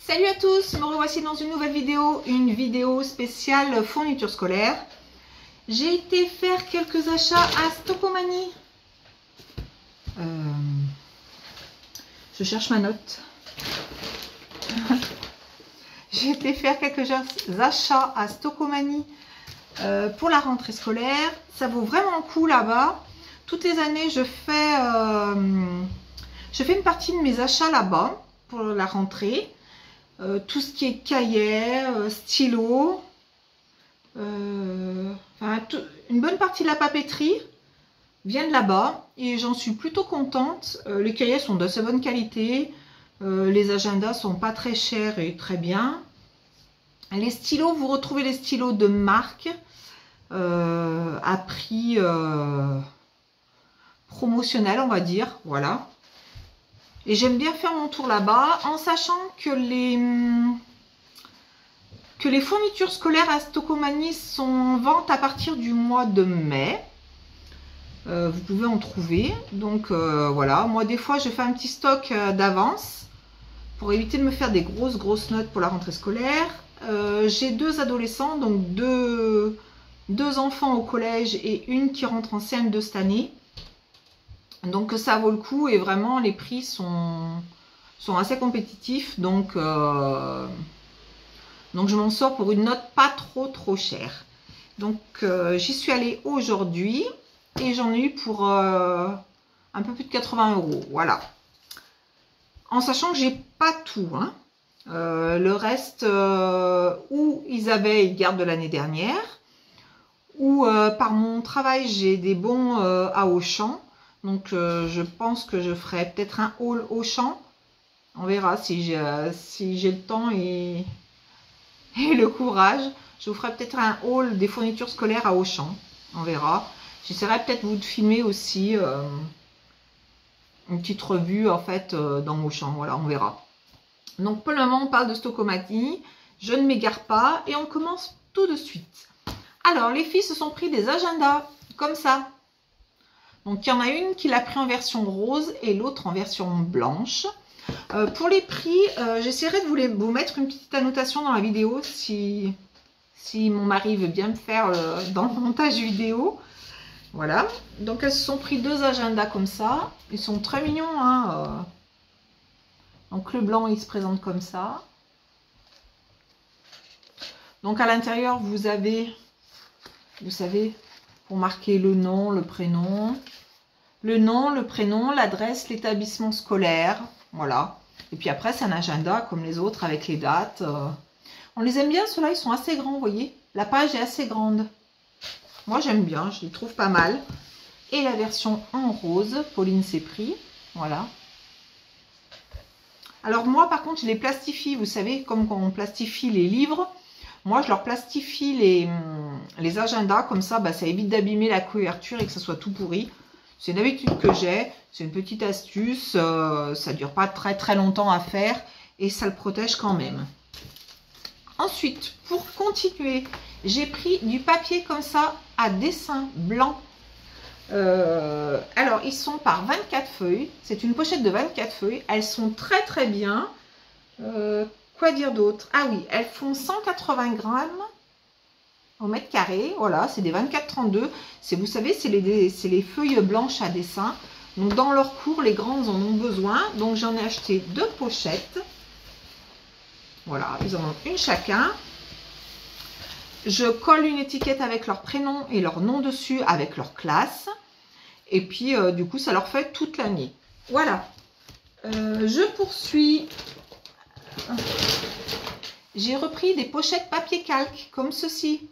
Salut à tous, me revoici dans une nouvelle vidéo, une vidéo spéciale fourniture scolaire. J'ai été faire quelques achats à Stocomanie. Je cherche ma note. J'ai été faire quelques achats à Stocomanie pour la rentrée scolaire. Ça vaut vraiment le coup là-bas. Toutes les années, je fais une partie de mes achats là-bas pour la rentrée. Tout ce qui est cahiers, stylos, une bonne partie de la papeterie vient de là-bas et j'en suis plutôt contente. Les cahiers sont d'assez bonne qualité, les agendas sont pas très chers et très bien. Les stylos, vous retrouvez les stylos de marque à prix promotionnel, on va dire, voilà. Et j'aime bien faire mon tour là-bas en sachant que les fournitures scolaires à Stocomanie sont en vente à partir du mois de mai. Vous pouvez en trouver. Donc voilà, moi des fois je fais un petit stock d'avance pour éviter de me faire des grosses notes pour la rentrée scolaire. J'ai deux adolescents, donc deux enfants au collège et une qui rentre en CM2 cette année. Donc ça vaut le coup et vraiment les prix sont assez compétitifs. Donc je m'en sors pour une note pas trop chère. Donc j'y suis allée aujourd'hui et j'en ai eu pour un peu plus de 80 €. Voilà. En sachant que j'ai pas tout. Hein. Le reste, ou ils gardent de l'année dernière, ou par mon travail j'ai des bons à Auchan. Donc je pense que je ferai peut-être un haul Auchan. On verra si j'ai le temps et le courage. Je vous ferai peut-être un haul des fournitures scolaires à Auchan. On verra. J'essaierai peut-être de filmer aussi une petite revue en fait dans Auchan. Voilà, on verra. Donc pour le moment on parle de Stocomanie. Je ne m'égare pas et on commence tout de suite. Alors les filles se sont pris des agendas comme ça. Donc, il y en a une qui l'a pris en version rose et l'autre en version blanche. Pour les prix, j'essaierai de vous mettre une petite annotation dans la vidéo si mon mari veut bien me faire dans le montage vidéo. Voilà. Donc, elles se sont pris deux agendas comme ça. Ils sont très mignons. Hein, Donc, le blanc, il se présente comme ça. Donc, à l'intérieur, vous avez, vous savez, pour marquer le nom, le prénom. Le nom, le prénom, l'adresse, l'établissement scolaire, voilà. Et puis après, c'est un agenda comme les autres avec les dates. On les aime bien, ceux-là, ils sont assez grands, vous voyez. La page est assez grande. Moi, j'aime bien, je les trouve pas mal. Et la version en rose, Pauline s'est pris, voilà. Alors moi, par contre, je les plastifie, vous savez, comme quand on plastifie les livres. Moi, je leur plastifie les agendas, comme ça, ça évite d'abîmer la couverture et que ça soit tout pourri. C'est une habitude que j'ai, c'est une petite astuce, ça ne dure pas très longtemps à faire et ça le protège quand même. Ensuite, pour continuer, j'ai pris du papier comme ça à dessin blanc. Alors, ils sont par 24 feuilles, c'est une pochette de 24 feuilles, elles sont très bien. Quoi dire d'autre? Ah oui, elles font 180 grammes. Au mètre carré, voilà, c'est des 24-32. Vous savez, c'est les feuilles blanches à dessin. Donc, dans leur cours, les grandes en ont besoin. Donc, j'en ai acheté deux pochettes. Voilà, ils en ont une chacun. Je colle une étiquette avec leur prénom et leur nom dessus, avec leur classe. Et puis, du coup, ça leur fait toute l'année. Voilà. Je poursuis. J'ai repris des pochettes papier calque, comme ceci.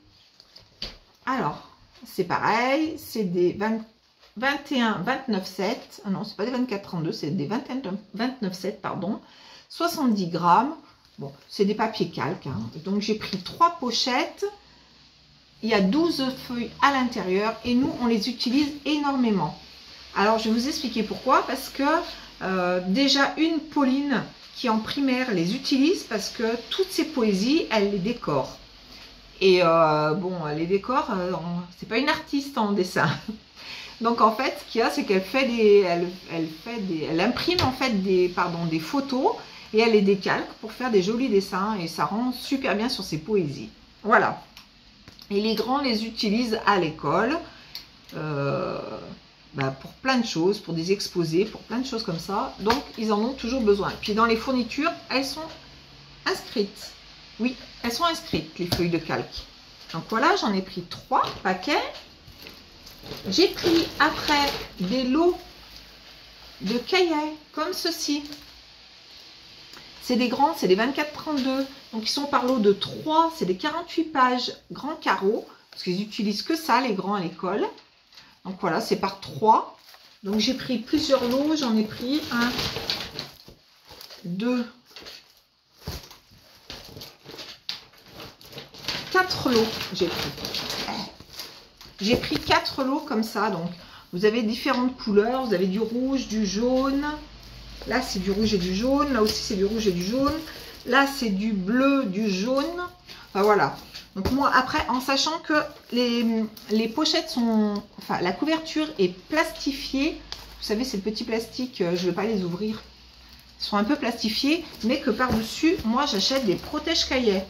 Alors, c'est pareil, c'est des 21-29-7, non, c'est pas des 24-32, c'est des 21-29-7, pardon, 70 grammes. Bon, c'est des papiers calques, hein. Donc j'ai pris 3 pochettes, il y a 12 feuilles à l'intérieur et nous, on les utilise énormément. Alors, je vais vous expliquer pourquoi, parce que déjà, une Pauline qui en primaire les utilise parce que toutes ses poésies, elle les décore. Et bon, les décors, c'est pas une artiste en dessin. Donc en fait, ce qu'il y a, c'est qu'elle fait elle imprime en fait des photos Et elle les décalque pour faire des jolis dessins. Et ça rend super bien sur ses poésies. Voilà. Et les grands les utilisent à l'école. Pour plein de choses, pour des exposés, pour plein de choses comme ça. Donc, ils en ont toujours besoin. Puis dans les fournitures, elles sont inscrites. Oui, elles sont inscrites, les feuilles de calque. Donc voilà, j'en ai pris 3 paquets. J'ai pris après des lots de cahiers comme ceci. C'est des grands, c'est des 24-32. Donc ils sont par lot de 3, c'est des 48 pages grands carreaux. Parce qu'ils n'utilisent que ça, les grands à l'école. Donc voilà, c'est par 3. Donc j'ai pris plusieurs lots. J'en ai pris 1, 2, 4 lots. J'ai pris 4 lots comme ça. Donc vous avez différentes couleurs. Vous avez du rouge, du jaune. Là c'est du rouge et du jaune. Là aussi c'est du rouge et du jaune. Là c'est du bleu, du jaune. Enfin voilà. Donc moi après, en sachant que les pochettes sont... Enfin, la couverture est plastifiée. Vous savez, ces petits plastiques, je ne vais pas les ouvrir. Ils sont un peu plastifiés. Mais que par-dessus, moi, j'achète des protège-cahiers.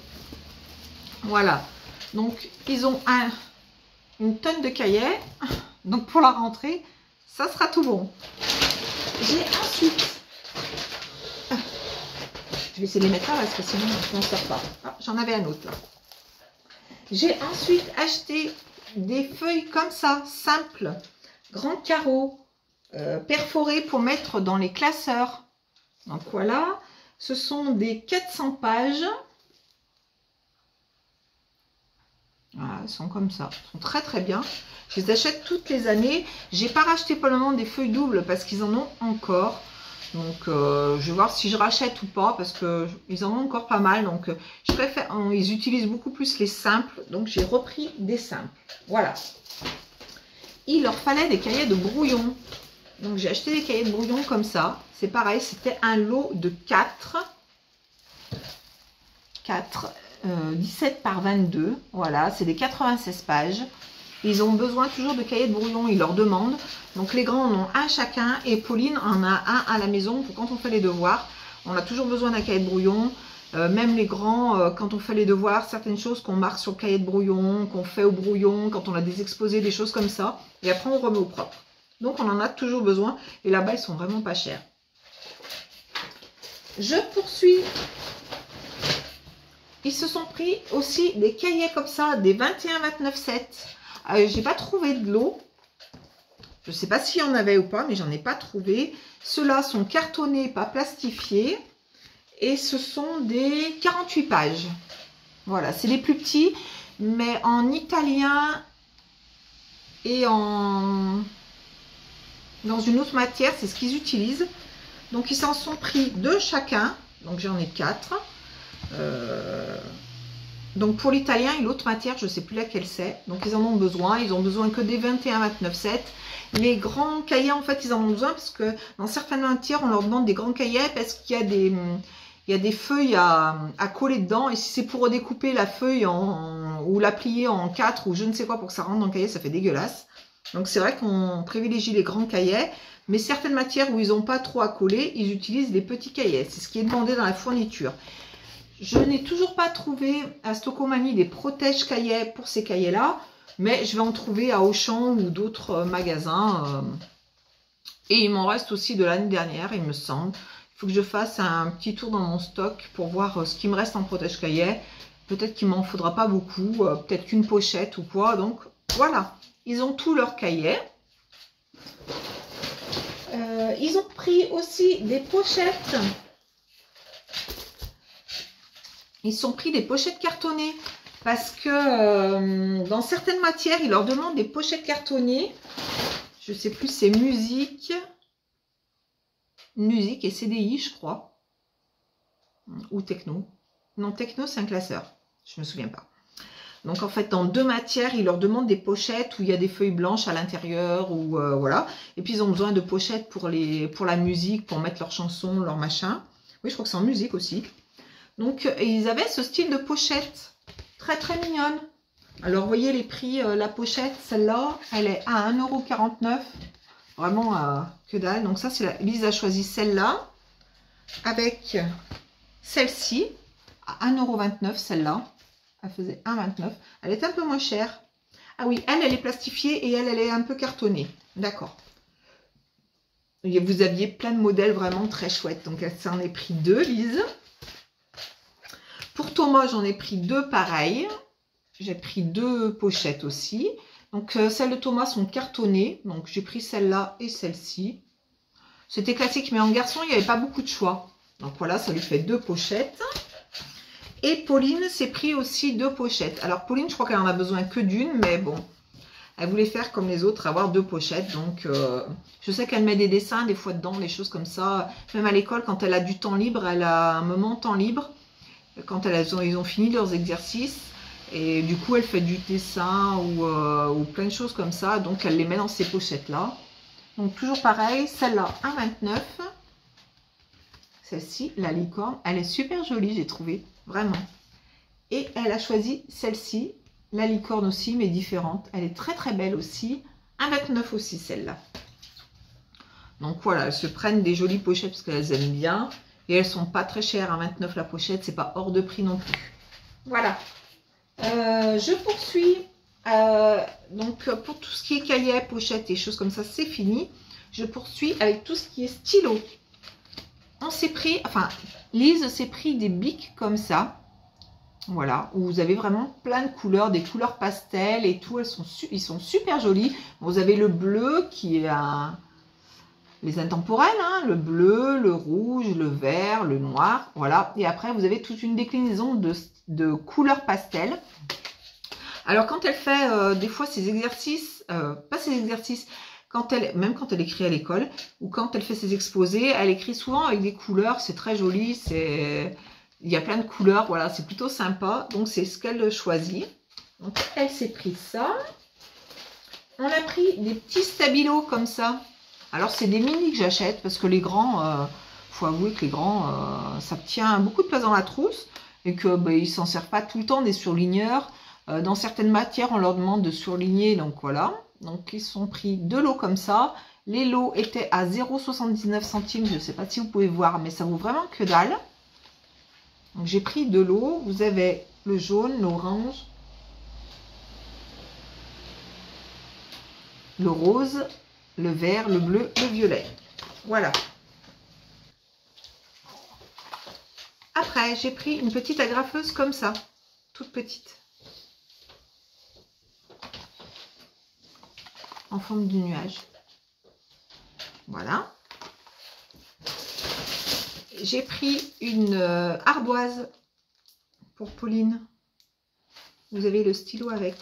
Voilà. Donc, ils ont une tonne de cahiers. Donc, pour la rentrée, ça sera tout bon. J'ai ensuite... Je vais essayer de les mettre là, parce que sinon, je ne m'en sors pas. Ah, j'en avais un autre, là. J'ai ensuite acheté des feuilles comme ça, simples, grands carreaux, perforés pour mettre dans les classeurs. Donc voilà, ce sont des 400 pages. Voilà, elles sont comme ça, elles sont très très bien. Je les achète toutes les années. J'ai pas racheté pour le moment des feuilles doubles parce qu'ils en ont encore. Donc, je vais voir si je rachète ou pas parce qu'ils en ont encore pas mal. Donc, je préfère, ils utilisent beaucoup plus les simples. Donc, j'ai repris des simples. Voilà. Il leur fallait des cahiers de brouillon. Donc, j'ai acheté des cahiers de brouillon comme ça. C'est pareil, c'était un lot de 4. 17 par 22. Voilà, c'est des 96 pages. Ils ont besoin toujours de cahiers de brouillon, ils leur demandent. Donc les grands en ont un chacun et Pauline en a un à la maison pour quand on fait les devoirs. On a toujours besoin d'un cahier de brouillon. Même les grands, quand on fait les devoirs, certaines choses qu'on marque sur le cahier de brouillon, qu'on fait au brouillon, quand on a des exposés, des choses comme ça. Et après on remet au propre. Donc on en a toujours besoin. Et là-bas, ils sont vraiment pas chers. Je poursuis. Ils se sont pris aussi des cahiers comme ça, des 21-29-7. J'ai pas trouvé de lot. Je ne sais pas s'il y en avait ou pas, mais j'en ai pas trouvé. Ceux-là sont cartonnés, pas plastifiés. Et ce sont des 48 pages. Voilà, c'est les plus petits, mais en italien et dans une autre matière, c'est ce qu'ils utilisent. Donc, ils s'en sont pris 2 chacun. Donc, j'en ai 4. Donc pour l'italien et l'autre matière, je ne sais plus laquelle c'est. Donc ils en ont besoin. Ils ont besoin que des 21-29-7. Les grands cahiers, en fait, ils en ont besoin parce que dans certaines matières, on leur demande des grands cahiers parce qu'il y a des feuilles à coller dedans. Et si c'est pour redécouper la feuille ou la plier en 4 ou je ne sais quoi pour que ça rentre dans le cahier, ça fait dégueulasse. Donc c'est vrai qu'on privilégie les grands cahiers. Mais certaines matières où ils n'ont pas trop à coller, ils utilisent des petits cahiers. C'est ce qui est demandé dans la fourniture. Je n'ai toujours pas trouvé à Stocomanie des protège-cahiers pour ces cahiers-là, mais je vais en trouver à Auchan ou d'autres magasins. Et il m'en reste aussi de l'année dernière, il me semble. Il faut que je fasse un petit tour dans mon stock pour voir ce qui me reste en protège-cahiers. Peut-être qu'il ne m'en faudra pas beaucoup, peut-être qu'une pochette ou quoi. Donc voilà, ils ont tous leurs cahiers. Ils ont pris aussi des pochettes. Ils se sont pris des pochettes cartonnées parce que dans certaines matières, ils leur demandent des pochettes cartonnées. Je ne sais plus, c'est musique et CDI, je crois. Ou techno. Non, techno, c'est un classeur. Je ne me souviens pas. Donc, en fait, dans 2 matières, ils leur demandent des pochettes où il y a des feuilles blanches à l'intérieur. Ou voilà. Et puis, ils ont besoin de pochettes pour la musique, pour mettre leurs chansons, leurs machins. Oui, je crois que c'est en musique aussi. Donc, ils avaient ce style de pochette. Très, très mignonne. Alors, vous voyez les prix, la pochette, celle-là, elle est à 1,49 €. Vraiment, que dalle. Donc, ça, Lise a choisi celle-là. avec celle-ci à 1,29 €, celle-là. Elle faisait 1,29 €. Elle est un peu moins chère. Ah oui, elle est plastifiée et elle est un peu cartonnée. D'accord. Vous aviez plein de modèles vraiment très chouettes. Donc, elle s'en est pris 2, Lise. Pour Thomas, j'en ai pris 2 pareils. J'ai pris 2 pochettes aussi. Donc, celles de Thomas sont cartonnées. Donc, j'ai pris celle-là et celle-ci. C'était classique, mais en garçon, il n'y avait pas beaucoup de choix. Donc, voilà, ça lui fait 2 pochettes. Et Pauline s'est pris aussi 2 pochettes. Alors, Pauline, je crois qu'elle en a besoin que d'une, mais bon. Elle voulait faire comme les autres, avoir 2 pochettes. Donc, je sais qu'elle met des dessins des fois dedans, des choses comme ça. Même à l'école, quand elle a du temps libre, elle a un moment temps libre. Quand ils ont fini leurs exercices. Et du coup, elle fait du dessin ou plein de choses comme ça. Donc, elle les met dans ces pochettes-là. Donc, toujours pareil. Celle-là, 1,29 €. Celle-ci, la licorne, elle est super jolie, j'ai trouvé. Vraiment. Et elle a choisi celle-ci. La licorne aussi, mais différente. Elle est très très belle aussi. 1,29 € aussi, celle-là. Donc voilà, elles se prennent des jolies pochettes parce qu'elles aiment bien. Et elles sont pas très chères. 1,29 € la pochette, c'est pas hors de prix non plus. Voilà. Je poursuis. Donc pour tout ce qui est cahier, pochette et choses comme ça, c'est fini. Je poursuis avec tout ce qui est stylo. On s'est pris, enfin, Lise s'est pris des bics comme ça. Voilà, où vous avez vraiment plein de couleurs, des couleurs pastel et tout. Ils sont super jolis. Vous avez le bleu qui est les intemporels, hein, le bleu, le rouge, le vert, le noir. Voilà, et après vous avez toute une déclinaison de couleurs pastel. Alors quand elle fait des fois ses exercices, pas ses exercices, même quand elle écrit à l'école ou quand elle fait ses exposés, elle écrit souvent avec des couleurs. C'est très joli, il y a plein de couleurs, voilà, c'est plutôt sympa. Donc, c'est ce qu'elle choisit. Donc, elle s'est pris ça. On a pris des petits stabilos comme ça. Alors, c'est des mini que j'achète parce que les grands, faut avouer que les grands, ça tient beaucoup de place dans la trousse et que ils s'en servent pas tout le temps des surligneurs. Dans certaines matières, on leur demande de surligner, donc voilà. Donc, ils sont pris 2 lots comme ça. Les lots étaient à 0,79 €. Je ne sais pas si vous pouvez voir, mais ça vaut vraiment que dalle. Donc, j'ai pris 2 lots. Vous avez le jaune, l'orange, le rose, le vert, le bleu, le violet. Voilà. Après, j'ai pris une petite agrafeuse comme ça, toute petite, en forme de nuage. Voilà. J'ai pris une ardoise pour Pauline. Vous avez le stylo avec.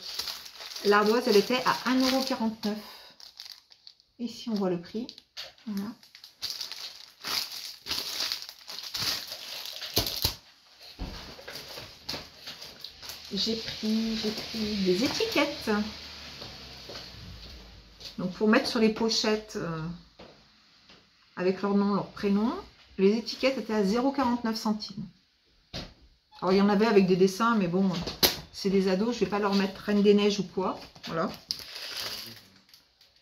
L'ardoise, elle était à 1,49 €. Ici, on voit le prix. Voilà. J'ai pris des étiquettes. Donc, pour mettre sur les pochettes avec leur nom, leur prénom. Les étiquettes étaient à 0,49 €. Alors, il y en avait avec des dessins, mais bon, c'est des ados. Je ne vais pas leur mettre Reine des Neiges ou quoi. Voilà.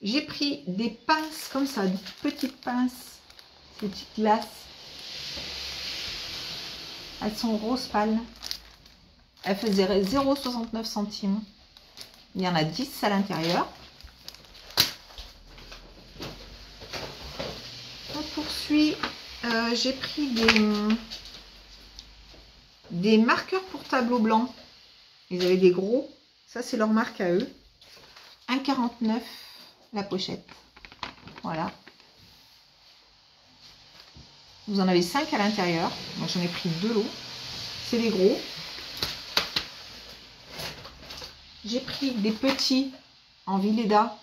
J'ai pris des pinces comme ça, des petites pinces, des petites glaces. Elles sont rose pâle. Elles faisaient 0,69 €. Il y en a 10 à l'intérieur. On poursuit. J'ai pris des marqueurs pour tableau blanc. Ils avaient des gros. Ça, c'est leur marque à eux. 1,49 € la pochette. Voilà. Vous en avez 5 à l'intérieur. Moi, j'en ai pris 2 lots. C'est des gros. J'ai pris des petits en Villeda,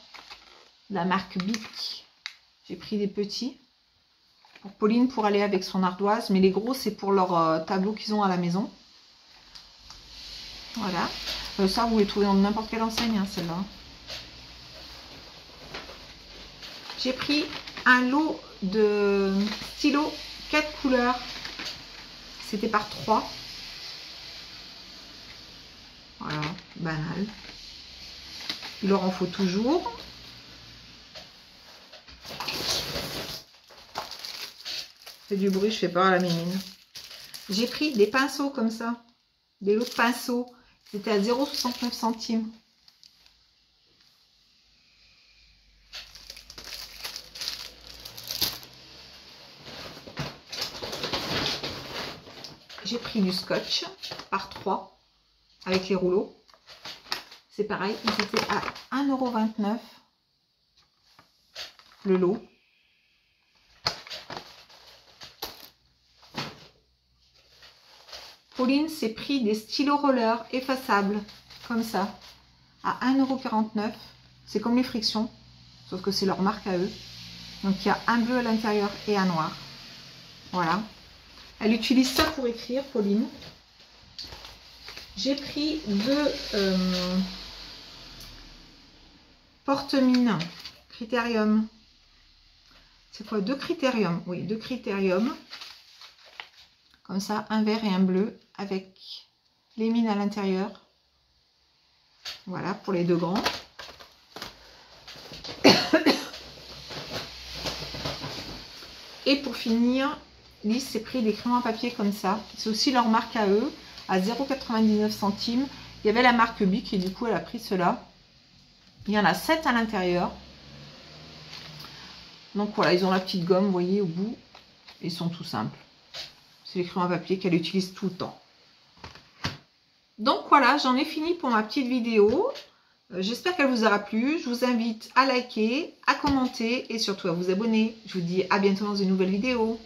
la marque Bic. J'ai pris des petits pour Pauline pour aller avec son ardoise, mais les gros c'est pour leur tableau qu'ils ont à la maison. Voilà. Ça vous les trouvez dans n'importe quelle enseigne, hein, celle-là. J'ai pris un lot de stylos 4 couleurs. C'était par 3. Voilà, banal. Il leur en faut toujours. C'est du bruit, je fais peur à la mimine. J'ai pris des pinceaux comme ça. Des lots de pinceaux. C'était à 0,69 centimes. J'ai pris du scotch par 3 avec les rouleaux. C'est pareil, ils étaient à 1,29 € le lot. Pauline s'est pris des stylos rollers effaçables, comme ça, à 1,49 €. C'est comme les frictions, sauf que c'est leur marque à eux. Donc il y a un bleu à l'intérieur et un noir. Voilà. Elle utilise ça pour écrire, Pauline. J'ai pris deux porte-mine Critérium. C'est quoi? Deux Critérium. Oui, deux Critérium. Comme ça, un vert et un bleu avec les mines à l'intérieur. Voilà, pour les deux grands. Et pour finir, Lise s'est pris des crayons à papier comme ça. C'est aussi leur marque à eux, à 0,99 centimes. Il y avait la marque Bic et du coup, elle a pris cela. Il y en a 7 à l'intérieur. Donc voilà, ils ont la petite gomme, vous voyez, au bout. Ils sont tout simples. C'est les crayons à papier qu'elle utilise tout le temps. Donc voilà, j'en ai fini pour ma petite vidéo. J'espère qu'elle vous aura plu. Je vous invite à liker, à commenter et surtout à vous abonner. Je vous dis à bientôt dans une nouvelle vidéo.